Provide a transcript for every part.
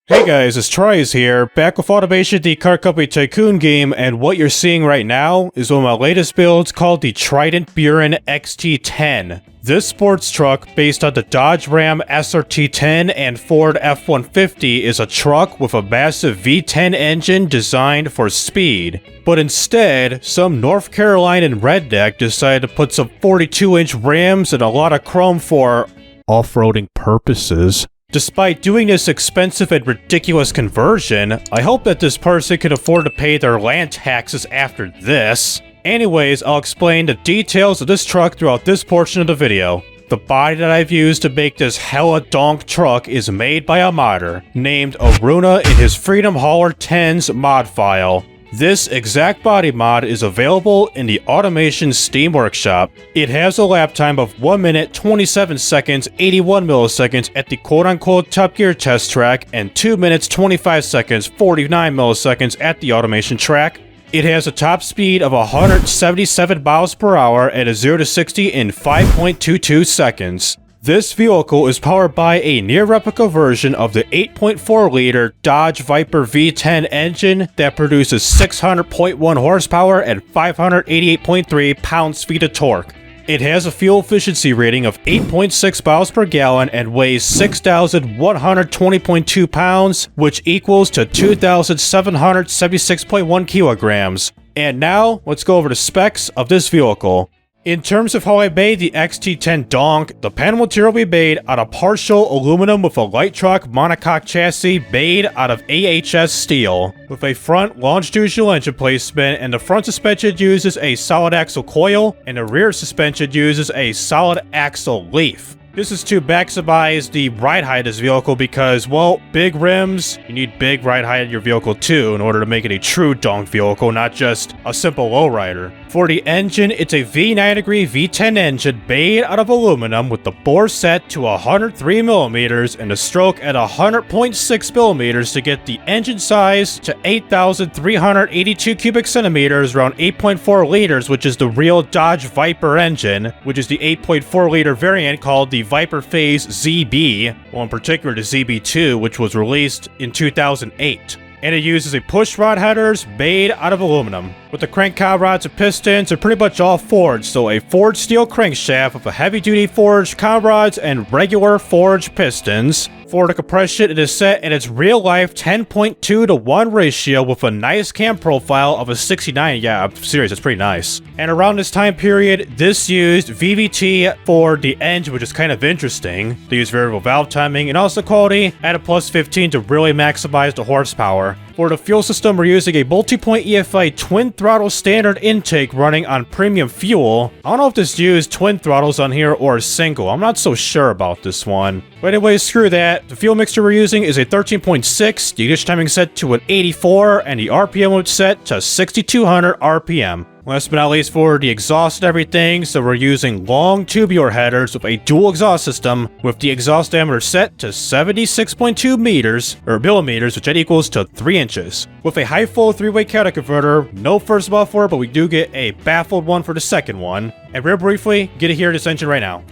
Hey guys, it's TRIZE here, back with Automation the Car Company Tycoon game, and what you're seeing right now is one of my latest builds called the Trident Buren XT10. This sports truck, based on the Dodge Ram SRT10 and Ford F-150, is a truck with a massive V10 engine designed for speed. But instead, some North Carolinian redneck decided to put some 42-inch rims and a lot of chrome for off-roading purposes. Despite doing this expensive and ridiculous conversion, I hope that this person can afford to pay their land taxes after this. Anyways, I'll explain the details of this truck throughout this portion of the video. The body that I've used to make this hella donk truck is made by a modder named Aruna in his Freedom Hauler 10's mod file. This exact body mod is available in the Automation Steam Workshop. It has a lap time of 1 minute 27 seconds 81 milliseconds at the quote-unquote Top Gear test track and 2 minutes 25 seconds 49 milliseconds at the automation track. It has a top speed of 177 miles per hour at a 0 to 60 in 5.22 seconds. This vehicle is powered by a near-replica version of the 8.4-liter Dodge Viper V10 engine that produces 600.1 horsepower and 588.3 pounds-feet of torque. It has a fuel efficiency rating of 8.6 miles per gallon and weighs 6,120.2 pounds, which equals to 2,776.1 kilograms. And now, let's go over the specs of this vehicle. In terms of how I made the XT10 Donk, the panel material we made out of partial aluminum with a light truck monocoque chassis made out of AHS steel, with a front longitudinal engine placement, and the front suspension uses a solid axle coil, and the rear suspension uses a solid axle leaf. This is to maximize the ride height of this vehicle because, well, big rims, you need big ride height in your vehicle too in order to make it a true donk vehicle, not just a simple lowrider. For the engine, it's a V90 V10 engine made out of aluminum with the bore set to 103mm and the stroke at 100.6mm to get the engine size to 8,382 cubic centimeters, around 8.4 liters, which is the real Dodge Viper engine, which is the 8.4 liter variant called the Viper Phase ZB, well in particular the ZB2, which was released in 2008. And it uses a push rod headers made out of aluminum. With the crank cowl rods and pistons are pretty much all forged, so a forged steel crankshaft with a heavy-duty forged cowl rods and regular forged pistons. For the compression, it is set in its real-life 10.2 to 1 ratio with a nice cam profile of a 69. Yeah, I'm serious, it's pretty nice. And around this time period, this used VVT for the engine, which is kind of interesting. They use variable valve timing and also quality at a plus 15 to really maximize the horsepower. For the fuel system, we're using a multi-point EFI twin throttle standard intake running on premium fuel. I don't know if this used twin throttles on here or single. I'm not so sure about this one. But anyways, screw that. The fuel mixture we're using is a 13.6, the ignition timing set to an 84, and the RPM was set to 6,200 RPM. Last but not least, for the exhaust and everything, so we're using long tubular headers with a dual exhaust system with the exhaust diameter set to 76.2 millimeters, which equals to 3 inches. With a high flow 3-way catalytic converter, no first muffler, but we do get a baffled one for the second one. And real briefly, get to hear this engine right now.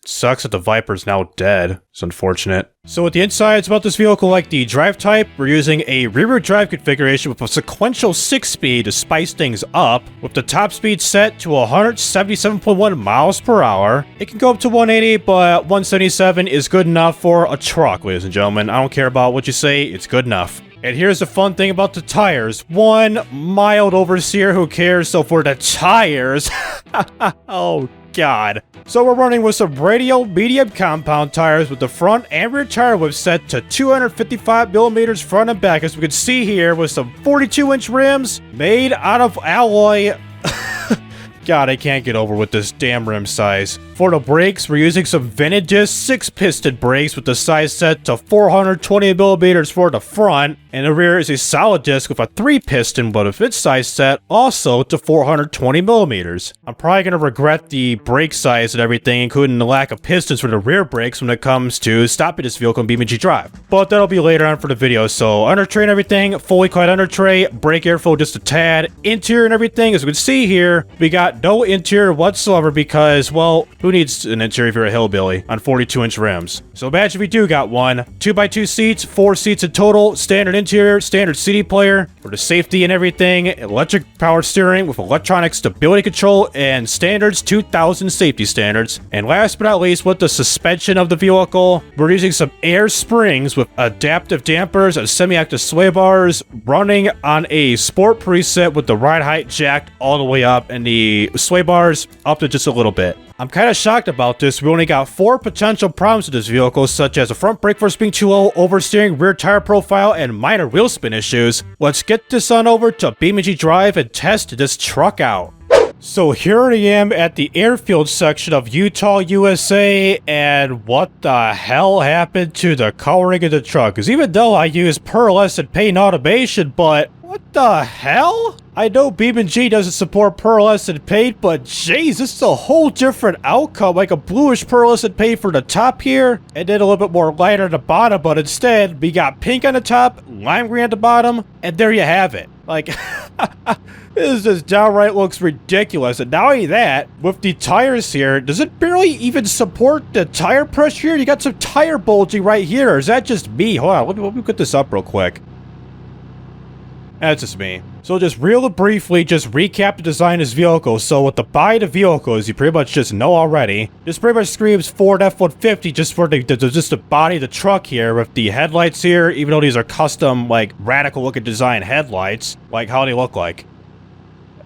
Sucks that the Viper's now dead. It's unfortunate. So with the insides about this vehicle, like the drive type, we're using a rear drive configuration with a sequential 6-speed to spice things up, with the top speed set to 177.1 miles per hour. It can go up to 180, but 177 is good enough for a truck, ladies and gentlemen. I don't care about what you say, it's good enough. And here's the fun thing about the tires. One mild overseer, who cares? So for the tires, oh God. So we're running with some radial medium compound tires with the front and rear tire width set to 255mm front and back, as we can see here, with some 42-inch rims made out of alloy. God, I can't get over with this damn rim size. For the brakes, we're using some vintage 6-piston brakes with the size set to 420mm for the front and the rear is a solid disc with a 3-piston, but of its size set also to 420 millimeters. I'm probably gonna regret the brake size and everything, including the lack of pistons for the rear brakes when it comes to stopping this vehicle in BeamNG.drive. But that'll be later on for the video. So under tray and everything, fully clad under tray, brake airflow just a tad, interior and everything, as we can see here, we got no interior whatsoever because, well, who needs an interior if you're a hillbilly on 42-inch rims? So imagine we do got one. 2x2 seats, 4 seats in total, standard interior, standard CD player for the safety and everything, electric power steering with electronic stability control and standards 2000 safety standards. And last but not least, with the suspension of the vehicle, we're using some air springs with adaptive dampers and semi-active sway bars running on a sport preset with the ride height jacked all the way up and the sway bars up to just a little bit. I'm kind of shocked about this. We only got 4 potential problems with this vehicle, such as a front brake force being too low, oversteering, rear tire profile, and minor wheel spin issues. Let's get this on over to BeamNG.drive and test this truck out. So here I am at the airfield section of Utah, USA, and what the hell happened to the coloring of the truck? Because even though I use pearlescent paint automation, but what the hell? I know BeamNG doesn't support pearlescent paint, but jeez, this is a whole different outcome, like a bluish pearlescent paint for the top here, and then a little bit more lighter at the bottom, but instead, we got pink on the top, lime green at the bottom, and there you have it. Like, this just downright looks ridiculous. And not only that, with the tires here, does it barely even support the tire pressure here? You got some tire bulging right here, or is that just me? Hold on, let me put this up real quick. That's just me. So just real briefly, just recap the design of this vehicle. So with the body of the vehicle, as you pretty much just know already, this pretty much screams Ford F-150 just for the body of the truck here with the headlights here, even though these are custom, like, radical looking design headlights. Like, how do they look like?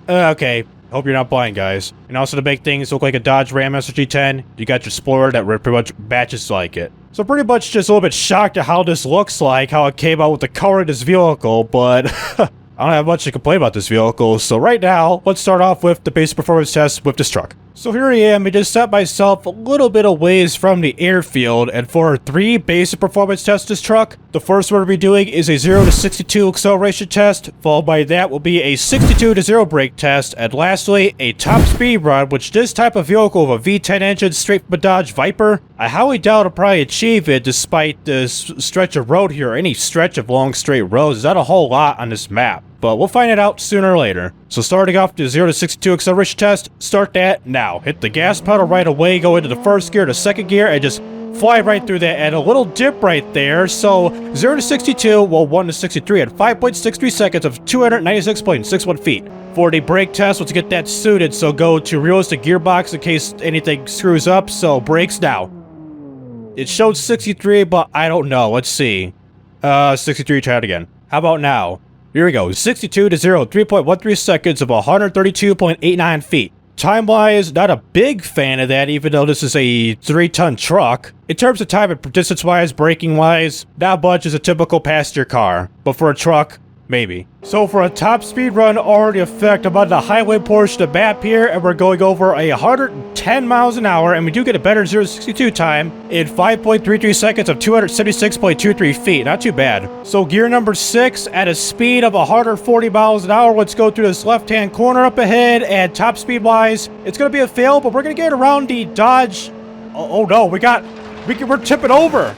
Okay. Hope you're not blind, guys. And also to make things look like a Dodge Ram SRT10, you got your spoiler that pretty much matches like it. So pretty much just a little bit shocked at how this looks like, how it came out with the color of this vehicle, but I don't have much to complain about this vehicle. So right now, let's start off with the basic performance test with this truck. So here I am, I just set myself a little bit of ways from the airfield, and for 3 basic performance tests this truck, the first one we'll be doing is a 0 to 62 acceleration test, followed by that will be a 62 to 0 brake test, and lastly, a top speed run, which this type of vehicle with a V10 engine straight from a Dodge Viper, I highly doubt I'll probably achieve it despite this stretch of road here, any stretch of long straight roads. Is that a whole lot on this map? But we'll find it out sooner or later. So starting off the 0 to 62 acceleration test, start that now. Hit the gas pedal right away, go into the first gear to second gear, and just fly right through that, and a little dip right there. So 0 to 62, well 1 to 63 at 5.63 seconds of 296.61 feet. For the brake test, let's get that suited, so go to realistic gearbox in case anything screws up, so brakes now. It showed 63, but I don't know, let's see. 63, try it again. How about now? Here we go, 62 to 0, 3.13 seconds of 132.89 feet. Time-wise, not a big fan of that, even though this is a 3-ton truck. In terms of time and distance-wise, braking-wise, not much as a typical passenger car. But for a truck, maybe. So for a top speed run already effect, I'm on the highway portion of the map here, and we're going over 110 miles an hour, and we do get a better 0 to 62 time in 5.33 seconds of 276.23 feet. Not too bad. So gear number 6 at a speed of 140 miles an hour. Let's go through this left-hand corner up ahead, and top speed-wise, it's going to be a fail, but we're going to get around the Dodge. Oh no, we're tipping over.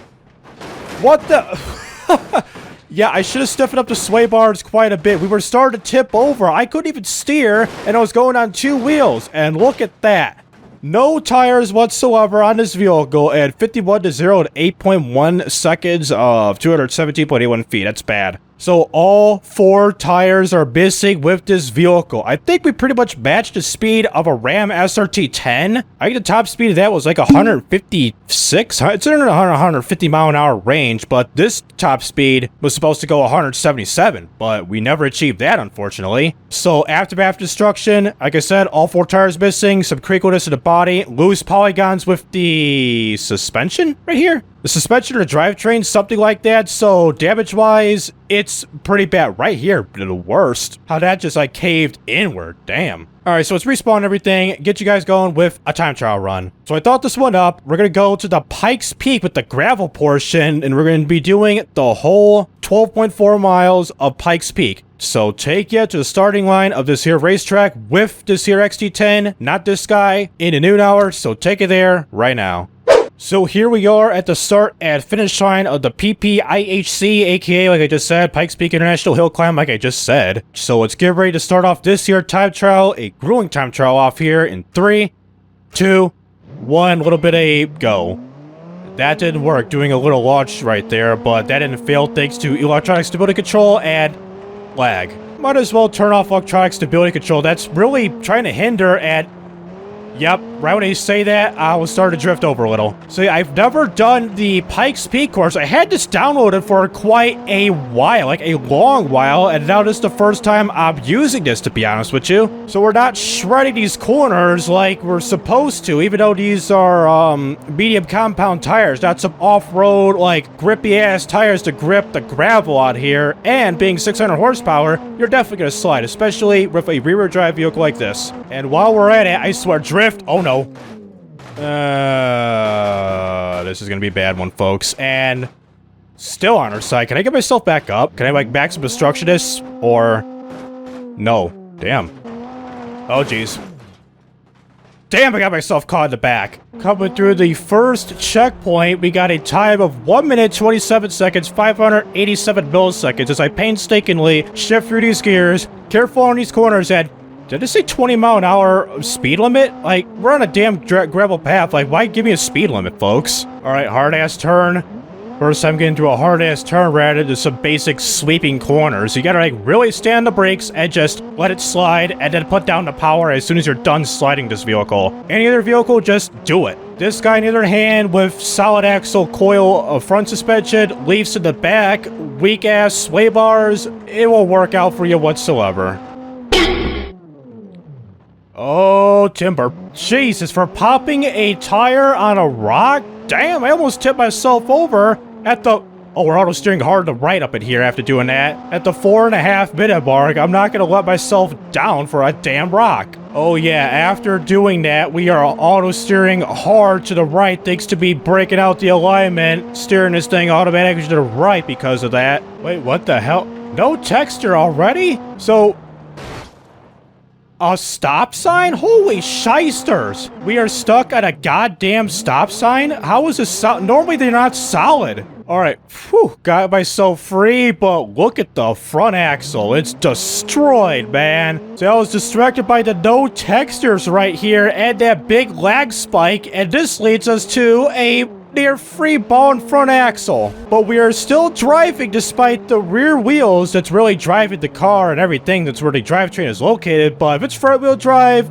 What the? Yeah, I should have stiffened up the sway bars quite a bit. We were starting to tip over. I couldn't even steer, and I was going on 2 wheels. And look at that. No tires whatsoever on this vehicle, and 51 to 0 at 8.1 seconds of 217.81 feet. That's bad. So all 4 tires are missing with this vehicle. I think we pretty much matched the speed of a Ram SRT10. I think the top speed of that was like 156. It's in a 150 mile an hour range, but this top speed was supposed to go 177, but we never achieved that, unfortunately. So aftermath destruction, like I said, all 4 tires missing, some crinkleness in the body, loose polygons with the suspension right here. The suspension or the drivetrain, something like that, so damage-wise, it's pretty bad right here, but the worst. How that just, like, caved inward, damn. Alright, so let's respawn everything, get you guys going with a time trial run. So I thought this one up, we're gonna go to the Pikes Peak with the gravel portion, and we're gonna be doing the whole 12.4 miles of Pikes Peak. So take you to the starting line of this here racetrack with this here XT10, not this guy, in the noon hour, so take it there right now. So here we are at the start and finish line of the PPIHC, aka, like I just said, Pikes Peak International Hill Climb, like I just said. So let's get ready to start off this here time trial, a grueling time trial off here in 3, 2, 1, little bit of go. That didn't work, doing a little launch right there, but that didn't fail thanks to electronic stability control and lag. Might as well turn off electronic stability control. That's really trying to hinder at... Yep, right when I say that, I will start to drift over a little. So yeah, I've never done the Pikes Peak course. I had this downloaded for quite a while, like a long while, and now this is the first time I'm using this, to be honest with you. So we're not shredding these corners like we're supposed to, even though these are medium compound tires, not some off-road, like, grippy-ass tires to grip the gravel out here. And being 600 horsepower, you're definitely gonna slide, especially with a rear-wheel drive vehicle like this. And while we're at it, I swear, drift. Oh no. This is gonna be a bad one, folks. And still on our side. Can I get myself back up? Can I like back some obstructionists? Or no. Damn. Oh jeez. Damn, I got myself caught in the back. Coming through the first checkpoint, we got a time of 1 minute, 27 seconds, 587 milliseconds as I painstakingly shift through these gears, careful on these corners, and did it say 20-mile-an-hour speed limit? Like, we're on a damn gravel path. Like, why give me a speed limit, folks? Alright, hard-ass turn. First time getting through a hard-ass turn rather than some basic sweeping corners. You gotta, like, really stand the brakes and just let it slide and then put down the power as soon as you're done sliding this vehicle. Any other vehicle, just do it. This guy, on the other hand, with solid axle coil of front suspension, leaves in the back, weak-ass sway bars, it won't work out for you whatsoever. Oh, timber. Jesus, for popping a tire on a rock? Damn, I almost tipped myself over at the... Oh, we're auto steering hard to right up in here after doing that. At the 4.5 minute mark, I'm not gonna let myself down for a damn rock. Oh yeah, after doing that, we are auto steering hard to the right thanks to me breaking out the alignment, steering this thing automatically to the right because of that. Wait, what the hell? No texture already? So... a stop sign? Holy shysters! We are stuck at a goddamn stop sign? How is this normally they're not solid. Alright, whew, got myself free, but look at the front axle. It's destroyed, man. So I was distracted by the no textures right here and that big lag spike, and this leads us to a near free bone front axle. But we are still driving despite the rear wheels that's really driving the car and everything that's where the drivetrain is located. But if it's front wheel drive,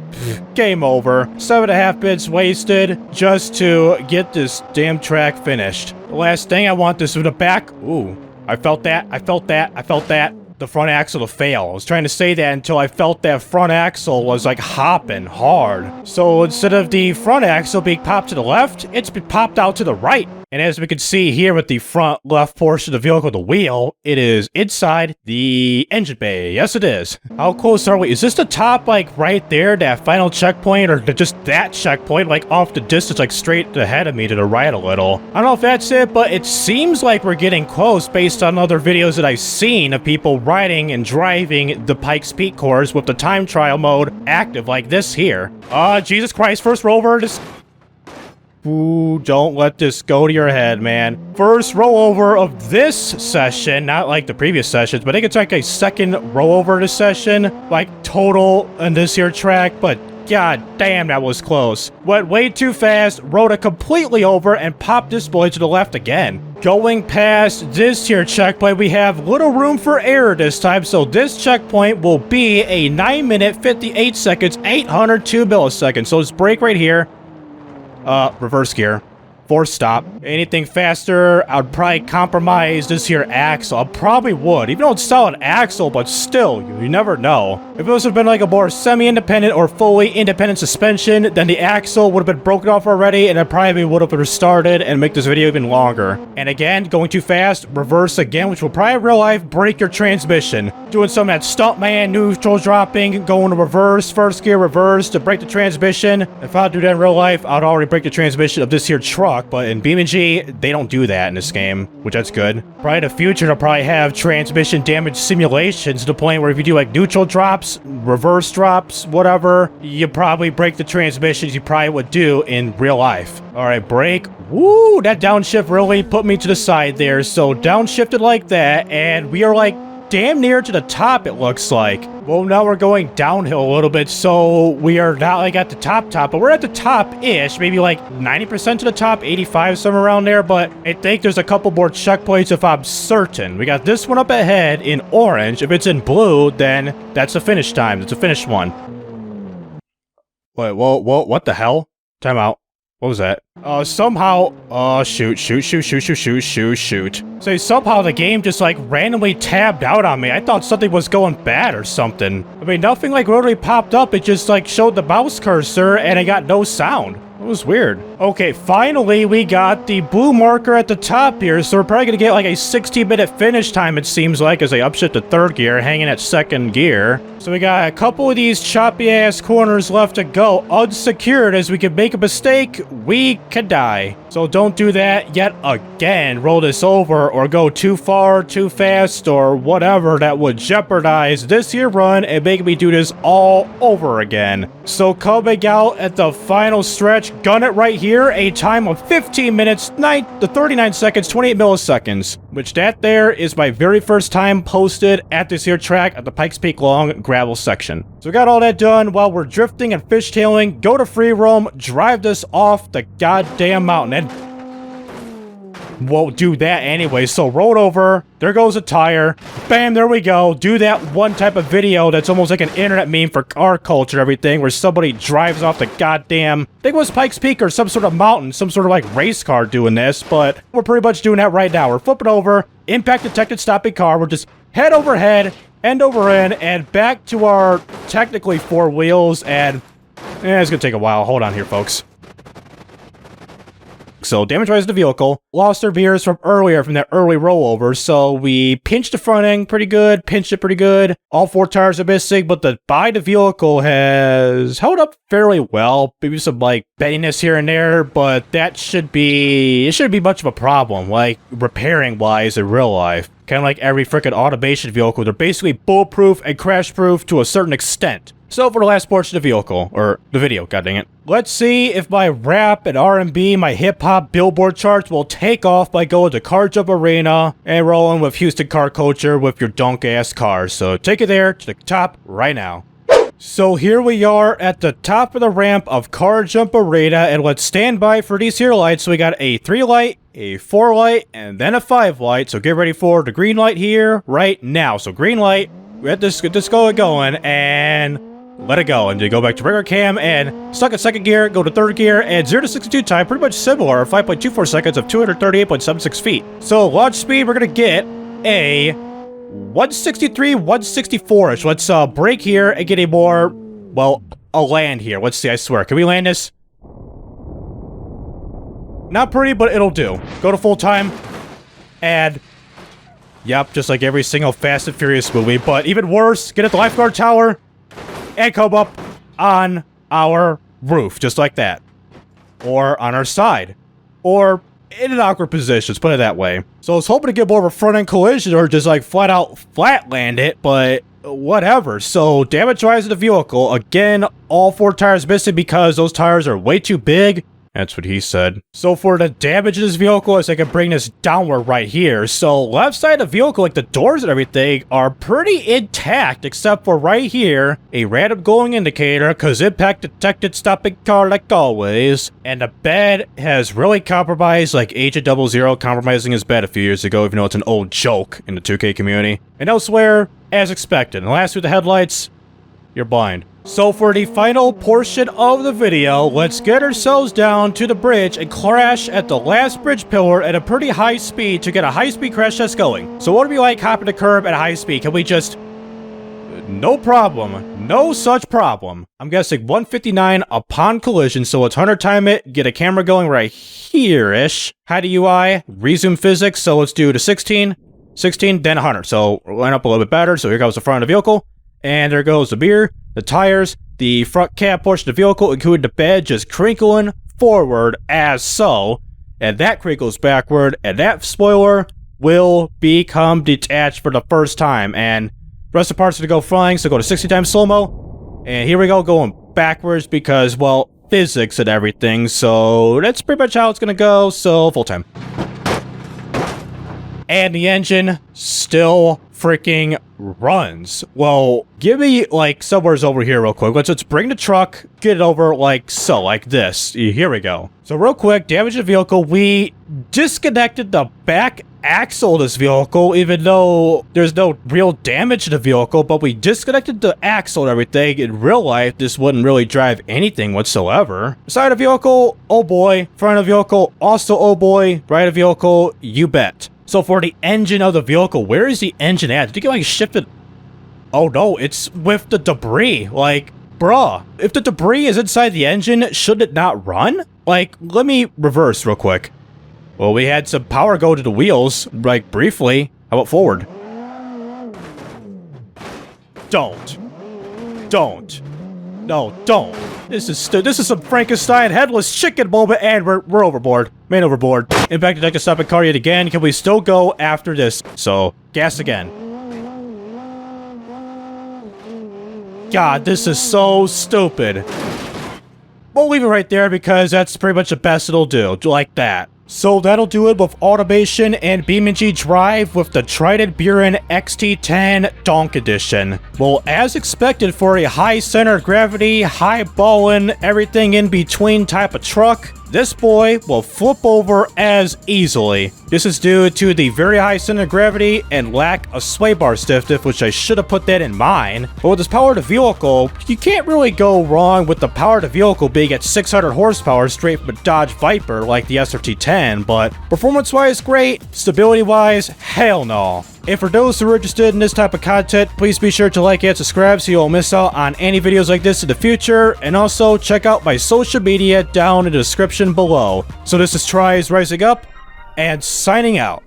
game over. 7.5 bits wasted just to get this damn track finished. The last thing I want this with the back. Ooh, I felt that. I felt that. I felt that. The front axle to fail. I was trying to say that until I felt that front axle was like hopping hard. So instead of the front axle being popped to the left, it's been popped out to the right. And as we can see here with the front left portion of the vehicle, the wheel, it is inside the engine bay. Yes, it is. How close are we? Is this the top, like, right there, that final checkpoint, or just that checkpoint, like, off the distance, like, straight ahead of me to the right a little? I don't know if that's it, but it seems like we're getting close based on other videos that I've seen of people riding and driving the Pikes Peak course with the time trial mode active, like this here. Jesus Christ, first rover, just... Ooh, don't let this go to your head, man. First rollover of this session, not like the previous sessions, but I think it's like a second rollover this session, like total in this here track, but god damn, that was close. Went way too fast, rode it completely over, and popped this boy to the left again. Going past this here checkpoint, we have little room for error this time, so this checkpoint will be a 9 minute, 58 seconds, 802 milliseconds. So let's brake right here. Reverse gear. force stop. Anything faster, I would probably compromise this here axle. I probably would, even though it's still an axle, but still, you never know. If it would have been like a more semi-independent or fully independent suspension, then the axle would have been broken off already, and it probably would have restarted and make this video even longer. And again, going too fast, reverse again, which will probably in real life break your transmission. Doing some of that stuntman neutral dropping, going to reverse, first gear reverse to break the transmission. If I'd do that in real life, I'd already break the transmission of this here truck, but in BeamNG, they don't do that in this game, which that's good. Probably in the future, they'll probably have transmission damage simulations to the point where if you do like neutral drops, reverse drops, whatever, you probably break the transmissions you probably would do in real life. Alright, brake. Woo, that downshift really put me to the side there. So downshifted like that, and we are like damn near to the top, it looks like. Well, now we're going downhill a little bit, so we are not like at the top, but we're at the top-ish, maybe like 90% to the top, 85, somewhere around there, but I think there's a couple more checkpoints if I'm certain. We got this one up ahead in orange. If it's in blue, then that's the finish time. It's a finished one. Wait, whoa, what the hell? Time out. What was that? Somehow, shoot. Say, somehow the game just, like, randomly tabbed out on me. I thought something was going bad or something. I mean, nothing, like, really popped up. It just, like, showed the mouse cursor, and I got no sound. It was weird. Okay, finally, we got the blue marker at the top here, so we're probably gonna get, like, a 60-minute finish time, it seems like, as I upshift to third gear, hanging at second gear. So we got a couple of these choppy-ass corners left to go, unsecured. As we could make a mistake, we could die. So don't do that yet again. Roll this over, or go too far, too fast, or whatever that would jeopardize this here run and make me do this all over again. So coming out at the final stretch, gun it right here, a time of 15 minutes, 39 seconds, 28 milliseconds, which that there is my very first time posted at this here track at the Pikes Peak Long gravel section. So we got all that done while we're drifting and fishtailing, go to free roam, drive this off the goddamn mountain, and won't do that anyway, so roll over, there goes a tire, bam, there we go. Do that one type of video that's almost like an internet meme for car culture and everything, where somebody drives off the goddamn, I think it was Pikes Peak or some sort of mountain, some sort of like race car doing this, but we're pretty much doing that right now. We're flipping over, impact detected stopping car, we're just head over head, end over end, and back to our technically four wheels, and it's gonna take a while. Hold on here, folks. So, damage-wise the vehicle, lost our veers from earlier, from that early rollover, so we pinched the front end pretty good, pinched it pretty good. All four tires are missing, but the body of the vehicle has held up fairly well. Maybe some, like, benniness here and there, but that shouldn't be much of a problem, like, repairing-wise in real life. Kind of like every frickin' automation vehicle, they're basically bulletproof and crash-proof to a certain extent. So for the last portion of the vehicle, or the video, god dang it. Let's see if my rap and R&B, my hip-hop billboard charts will take off by going to Car Jump Arena and rolling with Houston car culture with your donk-ass cars. So take it there to the top right now. So here we are at the top of the ramp of Car Jump Arena, and let's stand by for these here lights. So we got a 3 light, a 4 light, and then a 5 light. So get ready for the green light here right now. So green light, get this going, and let it go. And you go back to regular cam and stuck at second gear, go to third gear, and 0 to 62 time, pretty much similar, 5.24 seconds of 238.76 feet. So launch speed, we're gonna get a 163, 164-ish. Let's brake here and get a more, well, a land here. Let's see, I swear. Can we land this? Not pretty, but it'll do. Go to full time, and yep, just like every single Fast and Furious movie, but even worse, get at the lifeguard tower and come up on our roof, just like that. Or on our side. Or in an awkward position, let's put it that way. So I was hoping to get more of a front-end collision or just like flat-out flat-land it, but whatever. So damage-wise of the vehicle, again, all 4 tires missing because those tires are way too big. That's what he said. So for the damage of this vehicle, is I can bring this downward right here. So left side of the vehicle, like the doors and everything, are pretty intact, except for right here, a random glowing indicator, because impact detected stopping car like always. And the bed has really compromised, like Agent 00 compromising his bed a few years ago, even though it's an old joke in the 2K community. And elsewhere, as expected. And last with the headlights, you're blind. So for the final portion of the video, let's get ourselves down to the bridge and crash at the last bridge pillar at a pretty high speed to get a high-speed crash test going. So what would it be like hopping the curb at a high speed? Can we just... No problem. No such problem. I'm guessing 159 upon collision, so let's 100 time it, get a camera going right here-ish. Hide the UI, resume physics, so let's do the 16, then 100. So line up a little bit better, so here goes the front of the vehicle. And there goes the mirror, the tires, the front cab portion of the vehicle, including the bed, just crinkling forward as so. And that crinkles backward, and that spoiler will become detached for the first time. And the rest of the parts are to go flying, so go to 60 times slow-mo. And here we go, going backwards because, well, physics and everything. So that's pretty much how it's gonna go, so full time. And the engine still freaking runs. Well, give me like somewhere's over here real quick. Let's bring the truck, get it over like so, like this. Here we go. So real quick, damage the vehicle. We disconnected the back axle of this vehicle, even though there's no real damage to the vehicle, but we disconnected the axle and everything. In real life, this wouldn't really drive anything whatsoever. Side of the vehicle, oh boy. Front of the vehicle, also oh boy. Right of the vehicle, you bet. So for the engine of the vehicle, where is the engine at? Did you get like shifted? Oh no, it's with the debris. Like, bruh, if the debris is inside the engine, should it not run? Like, let me reverse real quick. Well, we had some power go to the wheels, like briefly. How about forward? Don't. No, don't. This is some Frankenstein headless chicken moment, and we're overboard. Man overboard. Impact detector stop and car yet again. Can we still go after this? So, gas again. God, this is so stupid. We'll leave it right there because that's pretty much the best it'll do. Like that. So that'll do it with automation and BeamNG.drive with the Trident Buren XT10 Donk Edition. Well, as expected for a high center of gravity, high ballin', everything in between type of truck, this boy will flip over as easily. This is due to the very high center of gravity and lack of sway bar stiffness, which I should have put that in mine. But with this power to vehicle, you can't really go wrong with the power to vehicle being at 600 horsepower straight from a Dodge Viper like the SRT10, but performance-wise, great. Stability-wise, hell no. And for those who are interested in this type of content, please be sure to like and subscribe so you won't miss out on any videos like this in the future, and also check out my social media down in the description below. So this is TRIZE rising up, and signing out.